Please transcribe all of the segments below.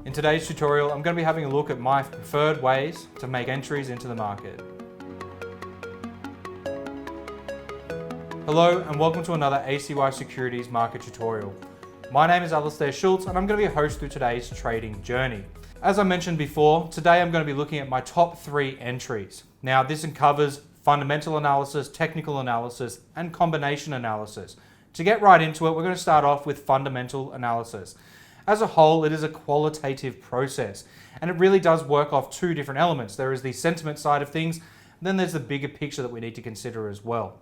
In today's tutorial, I'm going to be having a look at my preferred ways to make entries into the market. Hello and welcome to another ACY Securities market tutorial. My name is Alistair Schultz and I'm going to be a host through today's trading journey. As I mentioned before, today I'm going to be looking at my top 3 entries. Now this covers fundamental analysis, technical analysis and combination analysis. To get right into it, we're going to start off with fundamental analysis. As a whole, it is a qualitative process and it really does work off 2 different elements. There is the sentiment side of things, and then there's the bigger picture that we need to consider as well.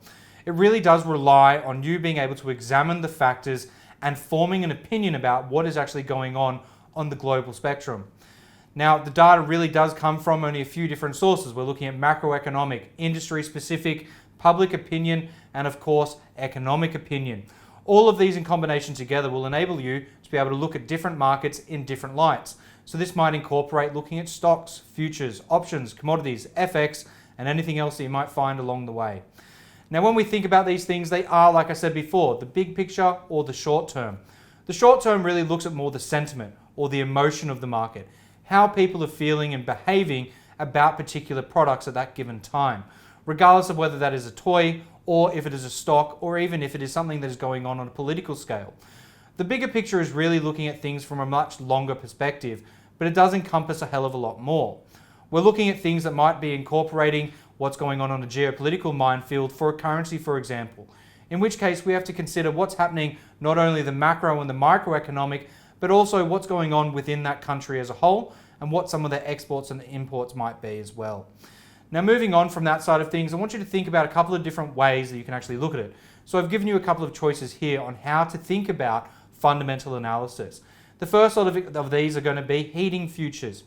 It really does rely on you being able to examine the factors and forming an opinion about what is actually going on the global spectrum. Now, the data really does come from only a few different sources. We're looking at macroeconomic, industry-specific, public opinion, and of course, economic opinion. All of these in combination together will enable you to be able to look at different markets in different lights. So this might incorporate looking at stocks, futures, options, commodities, FX, and anything else that you might find along the way. Now, when we think about these things, they are, like I said before, the big picture or the short term. The short term really looks at more the sentiment or the emotion of the market, how people are feeling and behaving about particular products at that given time, regardless of whether that is a toy or if it is a stock or even if it is something that is going on a political scale. The bigger picture is really looking at things from a much longer perspective, but it does encompass a hell of a lot more. We're looking at things that might be incorporating what's going on a geopolitical minefield for a currency, for example, in which case we have to consider what's happening, not only the macro and the microeconomic, but also what's going on within that country as a whole and what some of their exports and imports might be as well. Now, moving on from that side of things, I want you to think about a couple of different ways that you can actually look at it. So I've given you a couple of choices here on how to think about fundamental analysis. The first of these are going to be heating futures.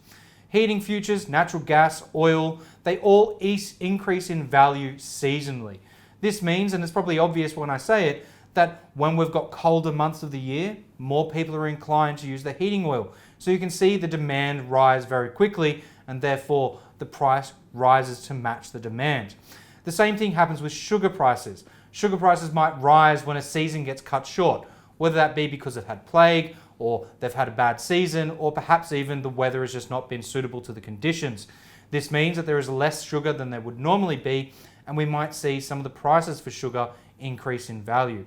Heating futures, natural gas, oil, they all increase in value seasonally. This means, and it's probably obvious when I say it, that when we've got colder months of the year, more people are inclined to use the heating oil. So you can see the demand rise very quickly and therefore the price rises to match the demand. The same thing happens with sugar prices. Sugar prices might rise when a season gets cut short, whether that be because they've had plague or they've had a bad season, or perhaps even the weather has just not been suitable to the conditions. This means that there is less sugar than there would normally be, and we might see some of the prices for sugar increase in value.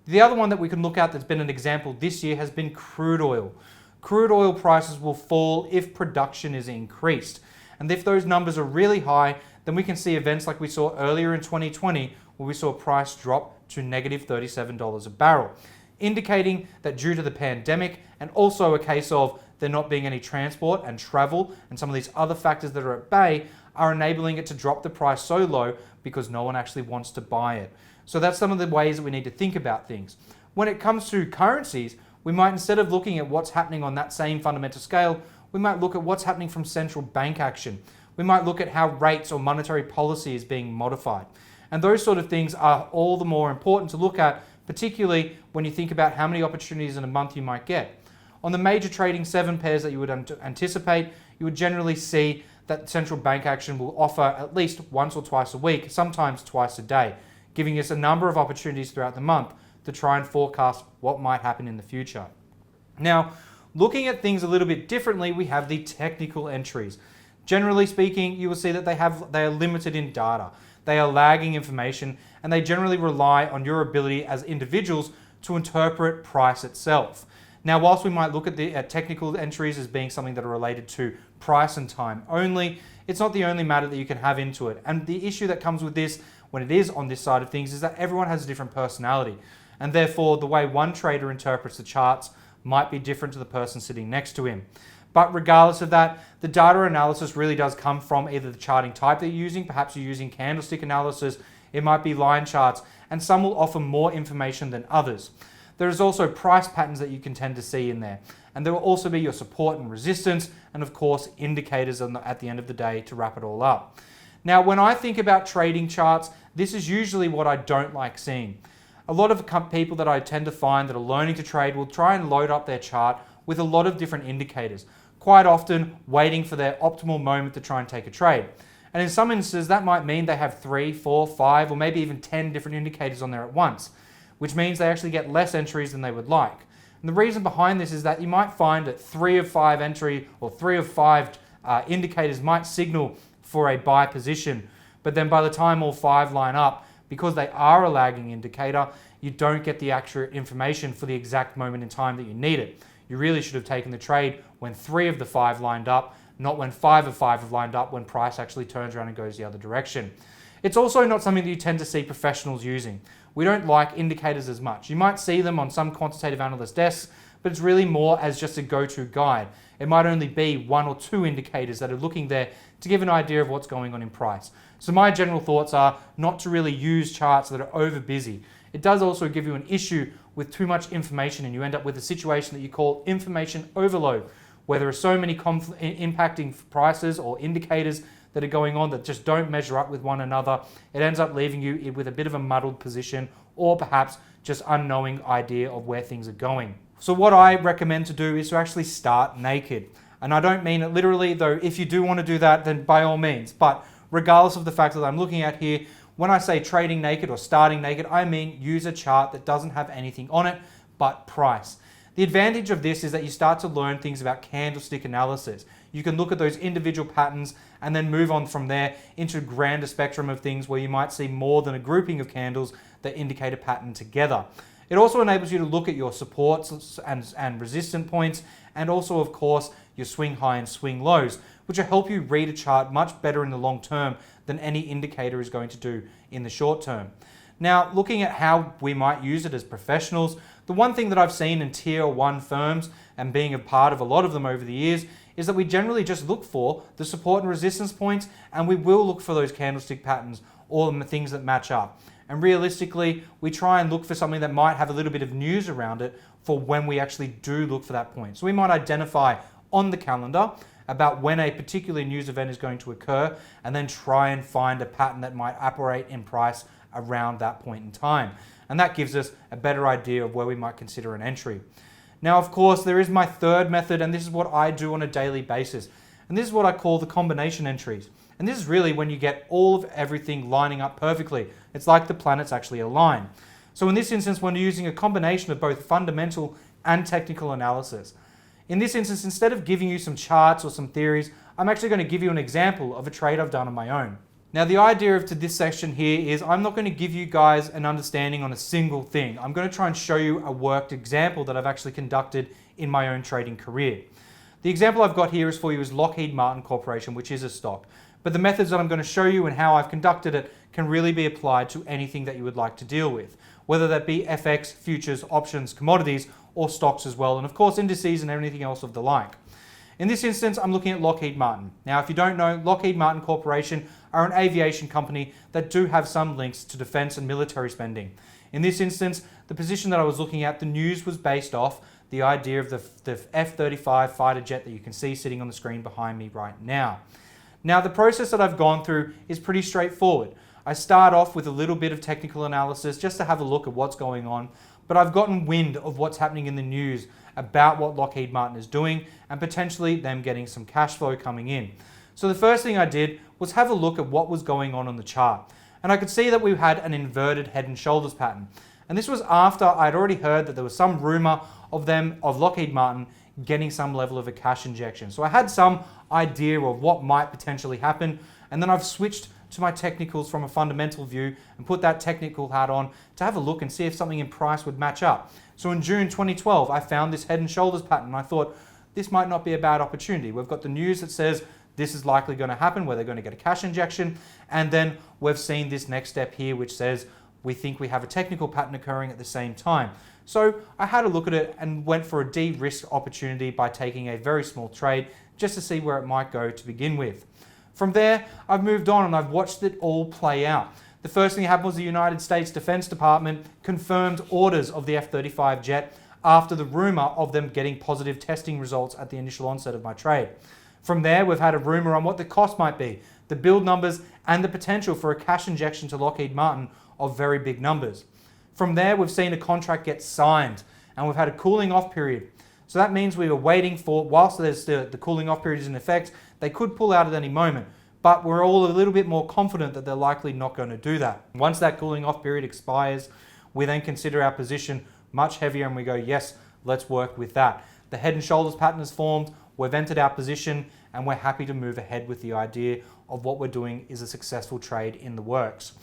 The other one that we can look at that's been an example this year has been crude oil. Crude oil prices will fall if production is increased. And if those numbers are really high, then we can see events like we saw earlier in 2020, where we saw a price drop to negative $37 a barrel, indicating that due to the pandemic and also a case of there not being any transport and travel and some of these other factors that are at bay are enabling it to drop the price so low because no one actually wants to buy it. So that's some of the ways that we need to think about things. When it comes to currencies, we might, instead of looking at what's happening on that same fundamental scale, we might look at what's happening from central bank action. We might look at how rates or monetary policy is being modified. And those sort of things are all the more important to look at, particularly when you think about how many opportunities in a month you might get. On the major trading 7 pairs that you would anticipate, you would generally see that central bank action will offer at least once or twice a week, sometimes twice a day, giving us a number of opportunities throughout the month to try and forecast what might happen in the future. Now, looking at things a little bit differently, we have the technical entries. Generally speaking, you will see that they are limited in data. They are lagging information and they generally rely on your ability as individuals to interpret price itself. Now, whilst we might look at technical entries as being something that are related to price and time only, it's not the only matter that you can have into it. And the issue that comes with this, when it is on this side of things, is that everyone has a different personality. And therefore, the way one trader interprets the charts might be different to the person sitting next to him. But regardless of that, the data analysis really does come from either the charting type that you're using, perhaps you're using candlestick analysis, it might be line charts, and some will offer more information than others. There is also price patterns that you can tend to see in there. And there will also be your support and resistance, and of course, indicators at the end of the day to wrap it all up. Now, when I think about trading charts, this is usually what I don't like seeing. A lot of people that I tend to find that are learning to trade will try and load up their chart with a lot of different indicators, quite often waiting for their optimal moment to try and take a trade. And in some instances, that might mean they have 3, 4, 5, or maybe even 10 different indicators on there at once, which means they actually get less entries than they would like. And the reason behind this is that you might find that 3 of 5 entry or 3 of 5 indicators might signal for a buy position, but then by the time all 5 line up, because they are a lagging indicator, you don't get the accurate information for the exact moment in time that you need it. You really should have taken the trade when 3 of the 5 lined up, not when 5 of 5 have lined up, when price actually turns around and goes the other direction. It's also not something that you tend to see professionals using. We don't like indicators as much. You might see them on some quantitative analyst desks, but it's really more as just a go-to guide. It might only be 1 or 2 indicators that are looking there to give an idea of what's going on in price. So my general thoughts are not to really use charts that are over busy. It does also give you an issue with too much information, and you end up with a situation that you call information overload, where there are so many impacting prices or indicators that are going on that just don't measure up with one another. It ends up leaving you with a bit of a muddled position, or perhaps just unknowing idea of where things are going. So what I recommend to do is to actually start naked. And I don't mean it literally, though if you do want to do that, then by all means. But regardless of the fact that I'm looking at here, when I say trading naked or starting naked, I mean use a chart that doesn't have anything on it but price. The advantage of this is that you start to learn things about candlestick analysis. You can look at those individual patterns and then move on from there into a grander spectrum of things where you might see more than a grouping of candles that indicate a pattern together. It also enables you to look at your supports and resistance points, and also, of course, your swing high and swing lows, which will help you read a chart much better in the long term than any indicator is going to do in the short term. Now, looking at how we might use it as professionals, the one thing that I've seen in tier 1 firms, and being a part of a lot of them over the years, is that we generally just look for the support and resistance points, and we will look for those candlestick patterns or the things that match up. And realistically, we try and look for something that might have a little bit of news around it for when we actually do look for that point. So we might identify on the calendar about when a particular news event is going to occur, and then try and find a pattern that might operate in price around that point in time. And that gives us a better idea of where we might consider an entry. Now, of course, there is my third method, and this is what I do on a daily basis. And this is what I call the combination entries. And this is really when you get all of everything lining up perfectly. It's like the planets actually align. So in this instance, we're using a combination of both fundamental and technical analysis. In this instance, instead of giving you some charts or some theories, I'm actually going to give you an example of a trade I've done on my own. Now, the idea of this section here is I'm not going to give you guys an understanding on a single thing. I'm going to try and show you a worked example that I've actually conducted in my own trading career. The example I've got here is for you is Lockheed Martin Corporation, which is a stock. But the methods that I'm going to show you and how I've conducted it can really be applied to anything that you would like to deal with, whether that be FX, futures, options, commodities, or stocks as well, and of course indices and everything else of the like. In this instance, I'm looking at Lockheed Martin. Now, if you don't know, Lockheed Martin Corporation are an aviation company that do have some links to defense and military spending. In this instance, the position that I was looking at, the news was based off the idea of the F-35 fighter jet that you can see sitting on the screen behind me right now. Now, the process that I've gone through is pretty straightforward. I start off with a little bit of technical analysis just to have a look at what's going on, but I've gotten wind of what's happening in the news about what Lockheed Martin is doing and potentially them getting some cash flow coming in. So the first thing I did was have a look at what was going on the chart. And I could see that we had an inverted head and shoulders pattern. And this was after I'd already heard that there was some rumor of Lockheed Martin getting some level of a cash injection. So I had some idea of what might potentially happen. And then I've switched to my technicals from a fundamental view and put that technical hat on to have a look and see if something in price would match up. So in June 2012, I found this head and shoulders pattern, and I thought this might not be a bad opportunity. We've got the news that says this is likely going to happen, where they're going to get a cash injection, and then we've seen this next step here, which says we think we have a technical pattern occurring at the same time. So I had a look at it and went for a de-risk opportunity by taking a very small trade just to see where it might go to begin with. From there, I've moved on and I've watched it all play out. The first thing that happened was the United States Defense Department confirmed orders of the F-35 jet after the rumor of them getting positive testing results at the initial onset of my trade. From there, we've had a rumor on what the cost might be, the build numbers, and the potential for a cash injection to Lockheed Martin of very big numbers. From there, we've seen a contract get signed, and we've had a cooling off period. So that means we were waiting for, whilst there's the cooling off period is in effect, they could pull out at any moment. But we're all a little bit more confident that they're likely not going to do that. Once that cooling off period expires, we then consider our position much heavier and we go, yes, let's work with that. The head and shoulders pattern is formed, we've entered our position, and we're happy to move ahead with the idea of what we're doing is a successful trade in the works.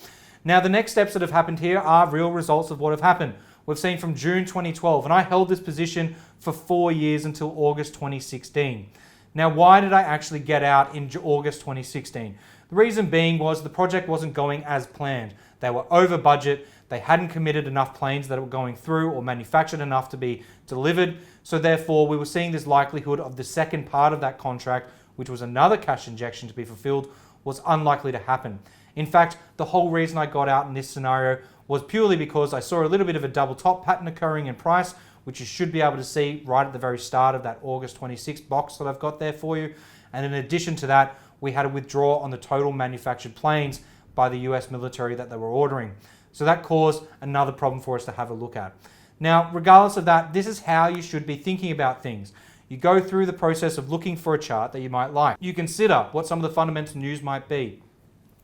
Now, the next steps that have happened here are real results of what have happened. We've seen from June 2012, and I held this position for 4 years until August 2016. Now, why did I actually get out in August 2016? The reason being was the project wasn't going as planned. They were over budget, they hadn't committed enough planes that were going through or manufactured enough to be delivered, so therefore we were seeing this likelihood of the second part of that contract, which was another cash injection to be fulfilled, was unlikely to happen. In fact, the whole reason I got out in this scenario was purely because I saw a little bit of a double top pattern occurring in price, which you should be able to see right at the very start of that August 26 box that I've got there for you. And in addition to that, we had a withdrawal on the total manufactured planes by the US military that they were ordering. So that caused another problem for us to have a look at. Now, regardless of that, this is how you should be thinking about things. You go through the process of looking for a chart that you might like. You consider what some of the fundamental news might be.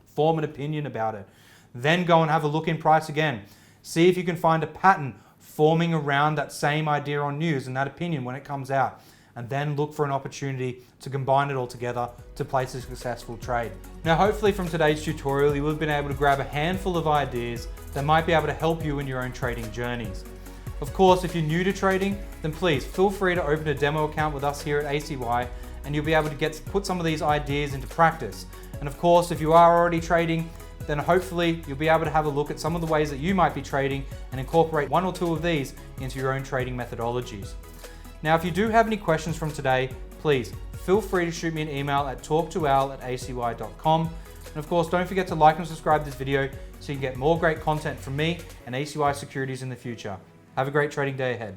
Form an opinion about it. Then go and have a look in price again. See if you can find a pattern forming around that same idea on news and that opinion when it comes out. And then look for an opportunity to combine it all together to place a successful trade. Now, hopefully from today's tutorial, you will have been able to grab a handful of ideas that might be able to help you in your own trading journeys. Of course, if you're new to trading, then please feel free to open a demo account with us here at ACY, and you'll be able to put some of these ideas into practice. And of course, if you are already trading, then hopefully you'll be able to have a look at some of the ways that you might be trading and incorporate one or two of these into your own trading methodologies. Now, if you do have any questions from today, please feel free to shoot me an email at talktoal@acy.com. And of course, don't forget to like and subscribe this video so you can get more great content from me and ACY Securities in the future. Have a great trading day ahead.